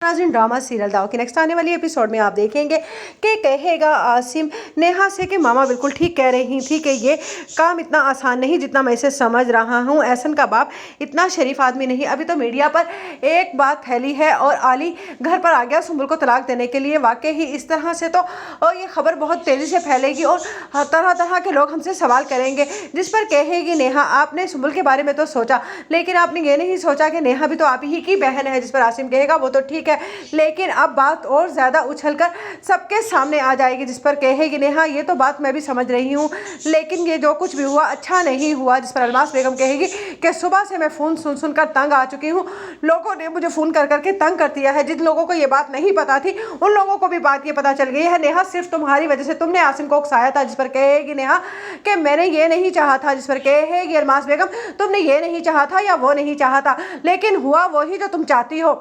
नाज़रीन, drama serial दाव की नेक्स्ट आने वाली एपिसोड में आप देखेंगे कि कहेगा आसिम नेहा से कि मामा बिल्कुल ठीक कह रही थी कि ये काम इतना आसान नहीं जितना मैं इसे समझ रहा हूँ। एहसन का बाप इतना शरीफ आदमी नहीं। अभी तो मीडिया पर एक बात फैली है और आली घर पर आ गया सुंबुल को तलाक देने के लिए। वाकई ही इस तरह से तो ये खबर बहुत तेज़ी से फैलेगी और तरह तरह के लोग हमसे सवाल करेंगे, जिस पर कहेगी नेहा आपने सुंबुल के बारे में तो सोचा, लेकिन आपने ये नहीं सोचा कि नेहा भी तो आप ही की बहन है। जिस पर आसिम कहेगा वो तो ठीक है, लेकिन अब बात और ज़्यादा उछलकर सबके सामने आ जाएगी। जिस पर कहेगी नेहा ये तो बात मैं भी समझ रही हूँ, लेकिन ये जो कुछ भी हुआ अच्छा नहीं हुआ। जिस पर अलमास बेगम कहेगी कि सुबह से मैं फ़ोन सुन सुनकर तंग आ चुकी हूँ, लोगों ने मुझे फ़ोन कर करके तंग कर दिया है। जिन लोगों को ये बात नहीं पता थी उन लोगों को भी बात ये पता चल गई है। नेहा सिर्फ तुम्हारी वजह से, तुमने आसिम को उकसाया था। जिस पर कहेगी नेहा कि मैंने ये नहीं चाहा था। जिस पर कहेगी अलमास बेगम तुमने ये नहीं चाहा था या वो नहीं चाहा था, लेकिन हुआ वही जो तुम चाहती हो।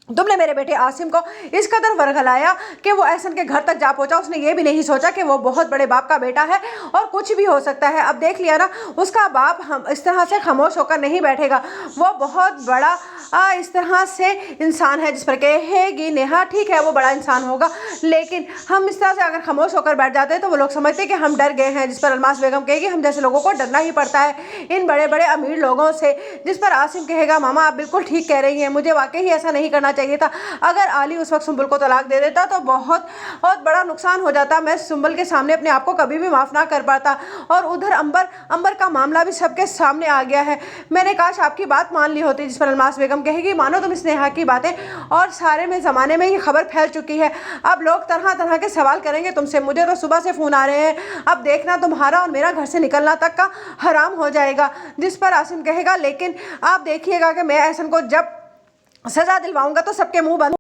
तुमने मेरे बेटे आसिम को इस कदर वरगलाया कि वो एहसन के घर तक जा पहुंचा। उसने ये भी नहीं सोचा कि वो बहुत बड़े बाप का बेटा है और कुछ भी हो सकता है। अब देख लिया ना, उसका बाप हम इस तरह से खामोश होकर नहीं बैठेगा, वो बहुत बड़ा इस तरह से इंसान है। जिस पर कहेगी नेहा ठीक है वो बड़ा इंसान होगा, लेकिन हम इस तरह से अगर खामोश होकर बैठ जाते हैं तो वो लोग समझते हैं कि हम डर गए हैं। जिस पर अलमास बेगम कहेगी हम जैसे लोगों को डरना ही पड़ता है इन बड़े बड़े अमीर लोगों से। जिस पर आसिम कहेगा मामा आप बिल्कुल ठीक कह रही हैं, मुझे वाकई ही ऐसा नहीं करना चाहिए था। अगर आली उस वक्त सुंबुल को तलाक दे देता तो बहुत बड़ा नुकसान हो जाता। मैं सुंबुल के सामने अपने आप को कभी भी माफ़ ना कर पाता। और उधर अंबर का मामला भी सबके सामने आ गया है। मैंने काश आपकी बात मान ली होती। जिस पर अलमास बेगम कहेगी मानो तुम स्नेहा की बातें, और सारे में ज़माने में ये खबर फैल चुकी है। अब लोग तरह तरह के सवाल करेंगे तुमसे। मुझे तो सुबह से फ़ोन आ रहे हैं, अब देखना तुम्हारा और मेरा घर से निकलना तक का हराम हो जाएगा। जिस पर आसिम कहेगा लेकिन आप देखिएगा कि मैं एहसन को जब सज़ा दिलवाऊंगा तो सबके मुंह बंद